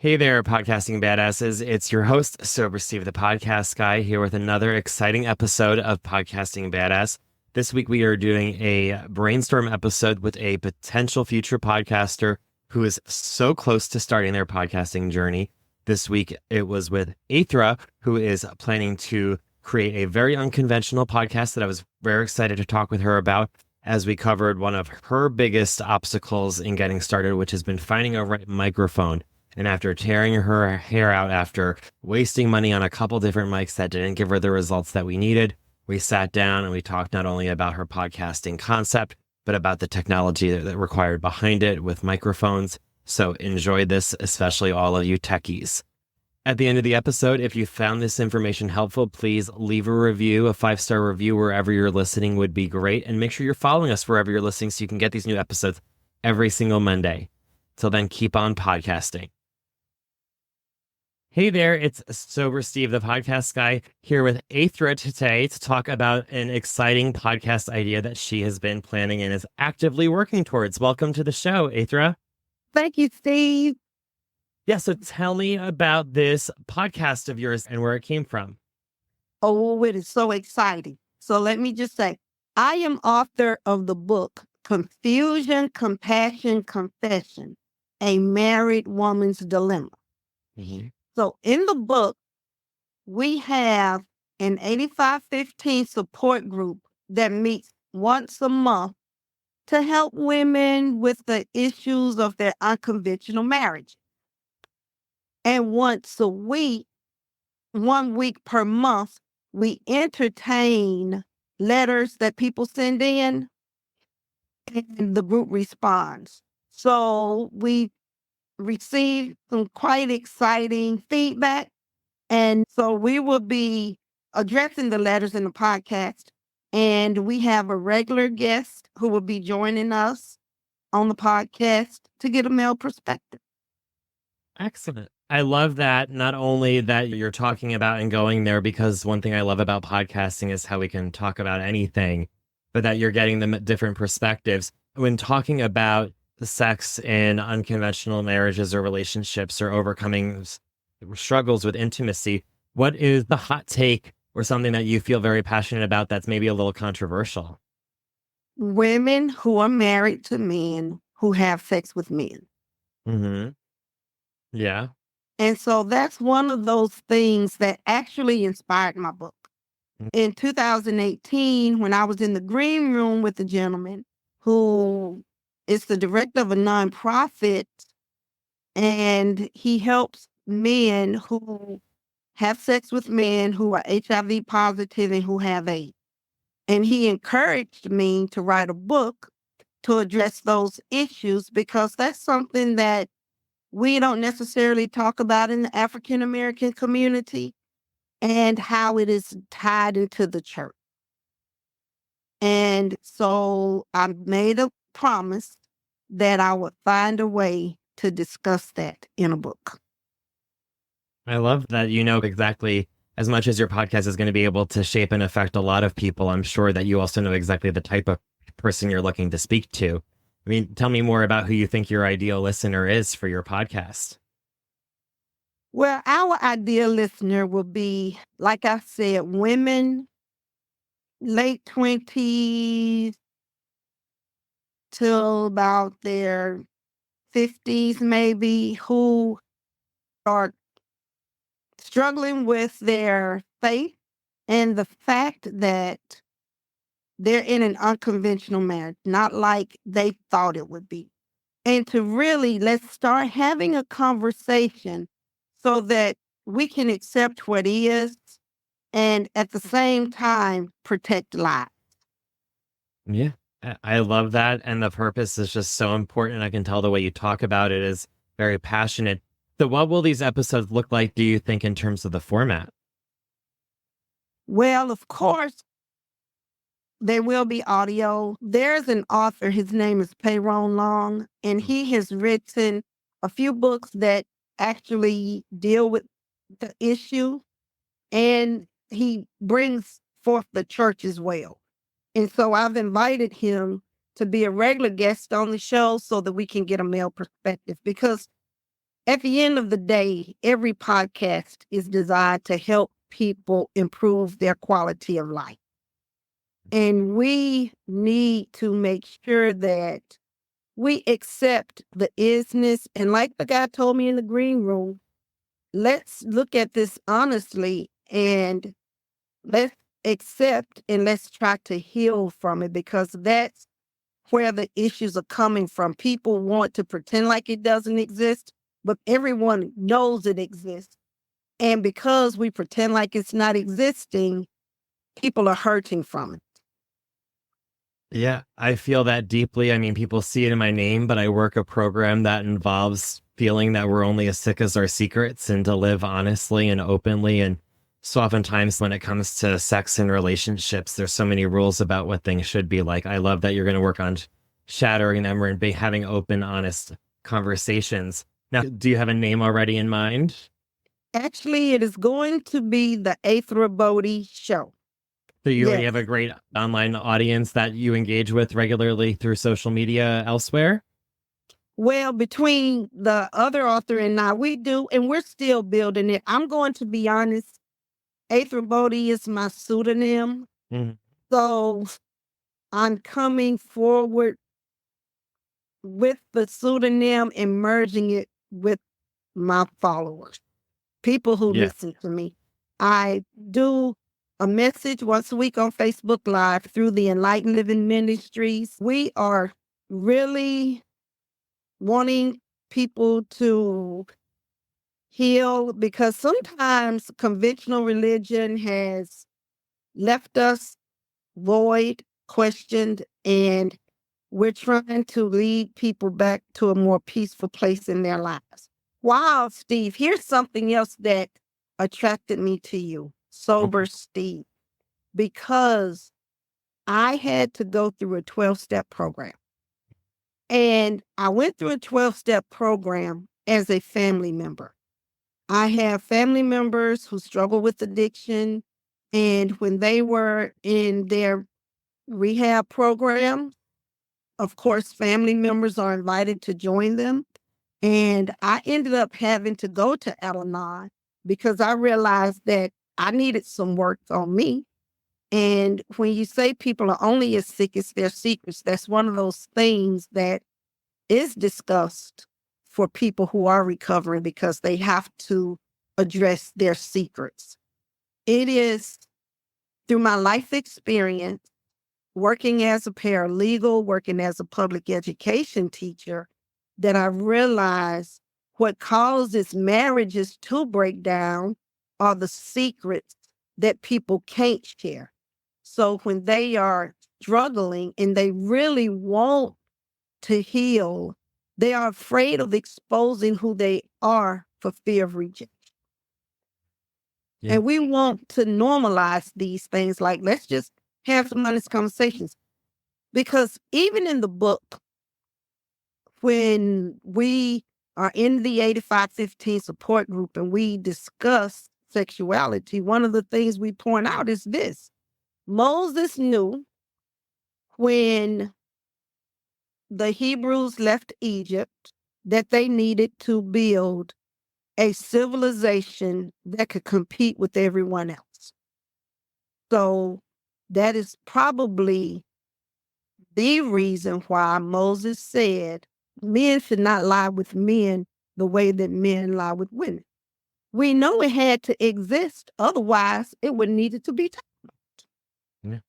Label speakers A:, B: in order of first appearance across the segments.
A: Hey there, podcasting badasses. It's your host, Sober Steve, the podcast guy, here with another exciting episode of Podcasting Badass. This week, we are doing a brainstorm episode with a potential future podcaster who is so close to starting their podcasting journey. This week, it was with Athra, who is planning to create a very unconventional podcast that I was very excited to talk with her about, as we covered one of her biggest obstacles in getting started, which has been finding a right microphone. And after tearing her hair out, after wasting money on a couple different mics that didn't give her the results that we needed, we sat down and we talked not only about her podcasting concept, but about the technology that required behind it with microphones. So enjoy this, especially all of you techies. At the end of the episode, if you found this information helpful, please leave a review. A 5-star review wherever you're listening would be great. And make sure you're following us wherever you're listening so you can get these new episodes every single Monday. Till then, keep on podcasting. Hey there, it's Sober Steve, the podcast guy, here with Athra today to talk about an exciting podcast idea that she has been planning and is actively working towards. Welcome to the show, Athra.
B: Thank you, Steve.
A: Yeah, so tell me about this podcast of yours and where it came from.
B: Oh, it is so exciting. So let me just say, I am author of the book, Confusion, Compassion, Confession, A Married Woman's Dilemma.
A: Mm-hmm.
B: So in the book, we have an 8515 support group that meets once a month to help women with the issues of their unconventional marriage. And once a week, 1 week per month, we entertain letters that people send in and the group responds. So we received some quite exciting feedback. And so we will be addressing the letters in the podcast. And we have a regular guest who will be joining us on the podcast to get a male perspective.
A: Excellent. I love that. Not only that you're talking about and going there, because one thing I love about podcasting is how we can talk about anything, but that you're getting them at different perspectives. When talking about the sex in unconventional marriages or relationships or overcoming struggles with intimacy, what is the hot take or something that you feel very passionate about that's maybe a little controversial?
B: Women who are married to men who have sex with men.
A: Mm-hmm. Yeah.
B: And so that's one of those things that actually inspired my book. In 2018, when I was in the green room with a gentleman who is the director of a nonprofit, and he helps men who have sex with men who are HIV positive and who have AIDS. And he encouraged me to write a book to address those issues because that's something that we don't necessarily talk about in the African American community and how it is tied into the church. And so I made a promise that I would find a way to discuss that in a book.
A: I love that you know exactly, as much as your podcast is going to be able to shape and affect a lot of people, I'm sure that you also know exactly the type of person you're looking to speak to. I mean, tell me more about who you think your ideal listener is for your podcast.
B: Well, our ideal listener will be, like I said, women, late 20s till about their 50s, maybe, who are struggling with their faith and the fact that they're in an unconventional marriage, not like they thought it would be. And to really, let's start having a conversation so that we can accept what is and at the same time protect lives.
A: Yeah, I love that. And the purpose is just so important. I can tell the way you talk about it is very passionate. So what will these episodes look like, do you think, in terms of the format?
B: Well, of course, there will be audio. There's an author, his name is Payron Long, and he has written a few books that actually deal with the issue, and he brings forth the church as well. And so I've invited him to be a regular guest on the show so that we can get a male perspective, because At the end of the day, every podcast is designed to help people improve their quality of life. And we need to make sure that we accept the isness. And like the guy told me in the green room, let's look at this honestly and let's accept and let's try to heal from it, because that's where the issues are coming from. People want to pretend like it doesn't exist, but everyone knows it exists. And because we pretend like it's not existing, people are hurting from it.
A: Yeah, I feel that deeply. I mean, people see it in my name, but I work a program that involves feeling that we're only as sick as our secrets and to live honestly and openly. And so oftentimes when it comes to sex and relationships, there's so many rules about what things should be like. I love that you're going to work on shattering them and having open, honest conversations. Now, do you have a name already in mind?
B: Actually, it is going to be the Athrabodhi show.
A: So you already
B: Yes.
A: have a great online audience that you engage with regularly through social media elsewhere?
B: Well, between the other author and I, we do, and we're still building it. I'm going to be honest, athrabodhi is my pseudonym.
A: Mhm.
B: So I'm coming forward with the pseudonym and merging it with my followers, people who
A: Yeah.
B: listen to me. I do a message once a week on Facebook Live through the Enlightened Living Ministries. We are really wanting people to heal, because sometimes conventional religion has left us void, questioned, and we're trying to lead people back to a more peaceful place in their lives. Wow, Steve, here's something else that attracted me to you, Sober Steve, because I had to go through a 12-step program. And I went through a 12-step program as a family member. I have family members who struggle with addiction, and when they were in their rehab program, of course, family members are invited to join them. And I ended up having to go to Al-Anon because I realized that I needed some work on me. And when you say people are only as sick as their secrets, that's one of those things that is discussed for people who are recovering, because they have to address their secrets. It is through my life experience, working as a paralegal, working as a public education teacher, that I realized what causes marriages to break down are the secrets that people can't share. So when they are struggling and they really want to heal, they are afraid of exposing who they are for fear of rejection.
A: Yeah.
B: And we want to normalize these things, like, let's just have some honest conversations. Because even in the book, when we are in the 8515 support group and we discuss sexuality, one of the things we point out is this: Moses knew when the Hebrews left Egypt that they needed to build a civilization that could compete with everyone else. So that is probably the reason why Moses said men should not lie with men the way that men lie with women. We know it had to exist, otherwise it would needed to be taught.
A: Yeah.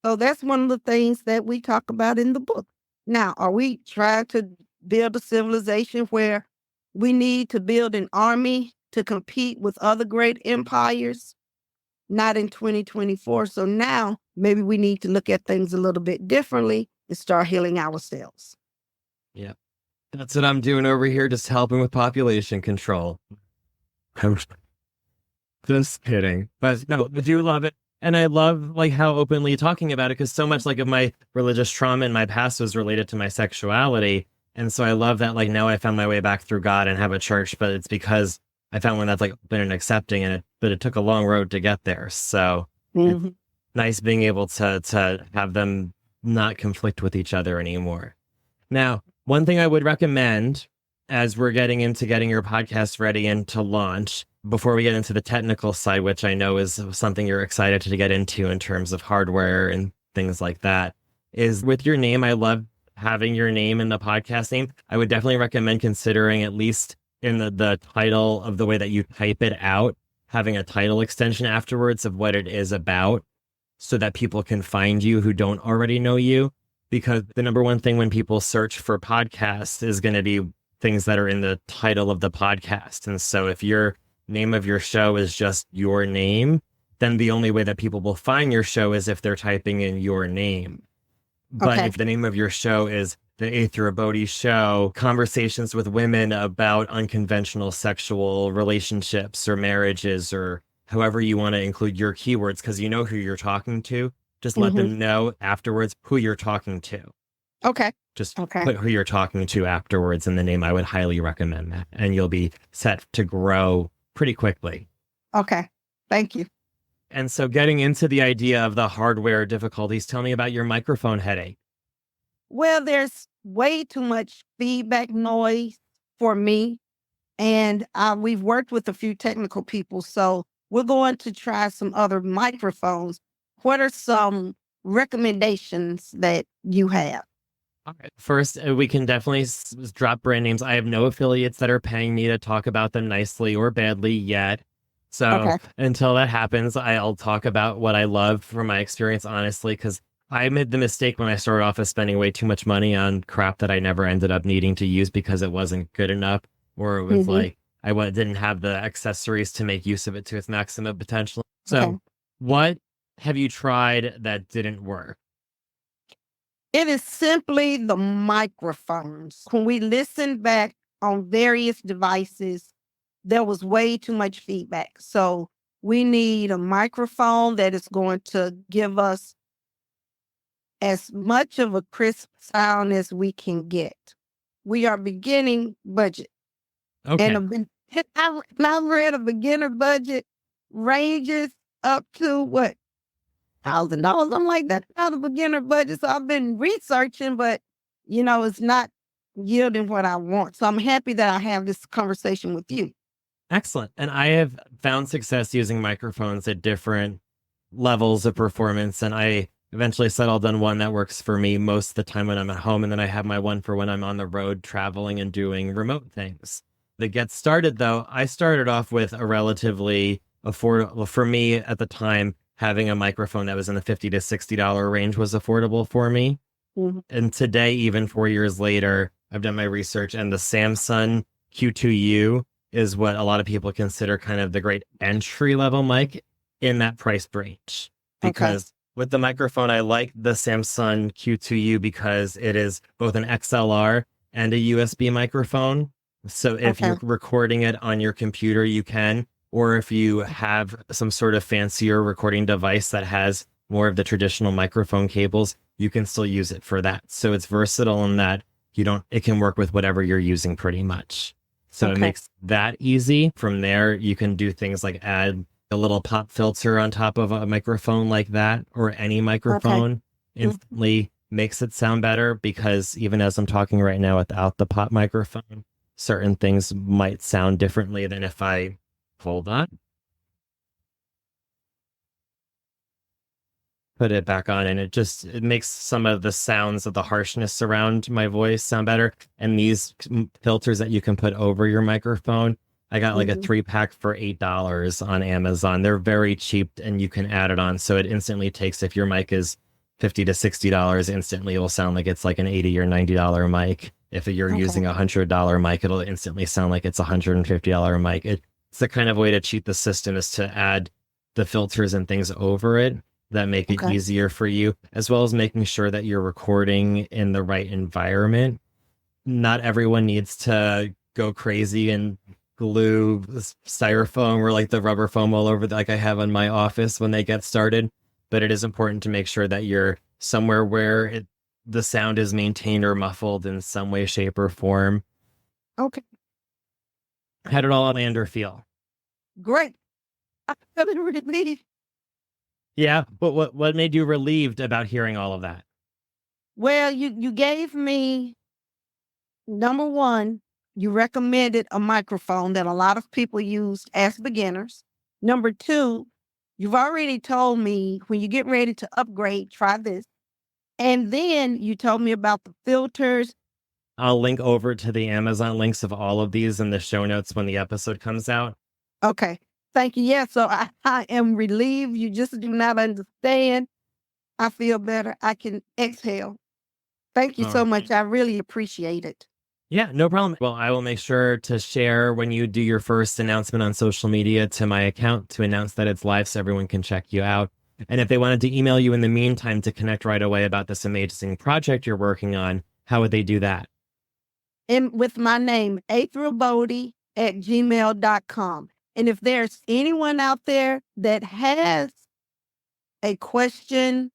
B: So that's one of the things that we talk about in the book. Now, are we trying to build a civilization where we need to build an army to compete with other great empires? Not in 2024. So now maybe we need to look at things a little bit differently and start healing ourselves.
A: Yeah. That's what I'm doing over here, just helping with population control. Just kidding. But no, I do love it. And I love like how openly you're talking about it, because so much like of my religious trauma in my past was related to my sexuality. And so I love that like now I found my way back through God and have a church, but it's because I found one that's like open and accepting, and but it took a long road to get there. So it's nice being able to have them not conflict with each other anymore. Now, one thing I would recommend as we're getting into getting your podcast ready and to launch, before we get into the technical side, which I know is something you're excited to get into in terms of hardware and things like that, is with your name. I love having your name in the podcast name. I would definitely recommend considering, at least in the title of the way that you type it out, having a title extension afterwards of what it is about so that people can find you who don't already know you. Because the number one thing when people search for podcasts is going to be things that are in the title of the podcast. And so if your name of your show is just your name, then the only way that people will find your show is if they're typing in your name. But if the name of your show is the Athrabodhi Show, conversations with women about unconventional sexual relationships or marriages, or however you want to include your keywords, because you know who you're talking to, just let them know afterwards who you're talking to.
B: Okay.
A: Just put who you're talking to afterwards in the name. I would highly recommend that. And you'll be set to grow pretty quickly.
B: Okay. Thank you.
A: And so getting into the idea of the hardware difficulties, tell me about your microphone headache.
B: Well, there's way too much feedback noise for me. And we've worked with a few technical people, so we're going to try some other microphones. What are some recommendations that you have?
A: All right. First, we can definitely drop brand names. I have no affiliates that are paying me to talk about them nicely or badly yet. So until that happens, I'll talk about what I love from my experience, honestly, because I made the mistake when I started off of spending way too much money on crap that I never ended up needing to use because it wasn't good enough, or it was like I didn't have the accessories to make use of it to its maximum potential. So what have you tried that didn't work?
B: It is simply the microphones. When we listen back on various devices, there was way too much feedback. So we need a microphone that is going to give us as much of a crisp sound as we can get. We are beginning budget.
A: Okay.
B: And I read a beginner budget ranges up to what? $1,000. I'm like, that's not a beginner budget. So I've been researching, but it's not yielding what I want. So I'm happy that I have this conversation with you.
A: Excellent. And I have found success using microphones at different levels of performance. And I eventually settled on one that works for me most of the time when I'm at home. And then I have my one for when I'm on the road traveling and doing remote things. To get started, though, I started off with a relatively affordable, for me at the time, having a microphone that was in the $50 to $60 range was affordable for me. And today, even 4 years later, I've done my research, and the Samsung Q2U is what a lot of people consider kind of the great entry level mic in that price range. Because with the microphone, I like the Samsung Q2U because it is both an XLR and a USB microphone. So if you're recording it on your computer, you can, or if you have some sort of fancier recording device that has more of the traditional microphone cables, you can still use it for that. So it's versatile in that it can work with whatever you're using pretty much. So it makes that easy. From there, you can do things like add a little pop filter on top of a microphone like that, or any microphone instantly makes it sound better, because even as I'm talking right now without the pop microphone, certain things might sound differently than if I hold on, put it back on, and it makes some of the sounds of the harshness around my voice sound better. And these filters that you can put over your microphone, I got like a 3-pack for $8 on Amazon. They're very cheap, and you can add it on. So it instantly takes, if your mic is $50 to $60, instantly it will sound like it's like an $80 or $90 mic. If you're using a $100 mic, it'll instantly sound like it's a $150 mic. It's the kind of way to cheat the system, is to add the filters and things over it that make it easier for you, as well as making sure that you're recording in the right environment. Not everyone needs to go crazy and glue styrofoam or like the rubber foam all over like I have in my office when they get started. But it is important to make sure that you're somewhere where the sound is maintained or muffled in some way, shape, or form.
B: Okay.
A: How did all land or feel?
B: Great. I feel relieved.
A: Yeah, but what made you relieved about hearing all of that?
B: Well, you gave me, number one, you recommended a microphone that a lot of people use as beginners. Number two, you've already told me when you get ready to upgrade, try this. And then you told me about the filters.
A: I'll link over to the Amazon links of all of these in the show notes when the episode comes out.
B: Okay. Thank you. Yeah. So I am relieved. You just do not understand. I feel better. I can exhale. Thank you
A: All
B: so
A: right.
B: much. I really appreciate it.
A: Yeah, no problem. Well, I will make sure to share when you do your first announcement on social media to my account to announce that it's live so everyone can check you out. And if they wanted to email you in the meantime to connect right away about this amazing project you're working on, how would they do that?
B: And with my name, athrabodhi at gmail.com. And if there's anyone out there that has a question,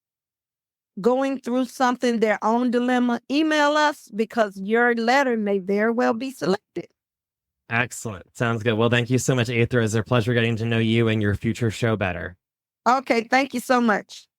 B: going through something, their own dilemma, email us because your letter may very well be selected.
A: Excellent. Sounds good. Well, thank you so much, Athra. It's a pleasure getting to know you and your future show better.
B: Okay, thank you so much.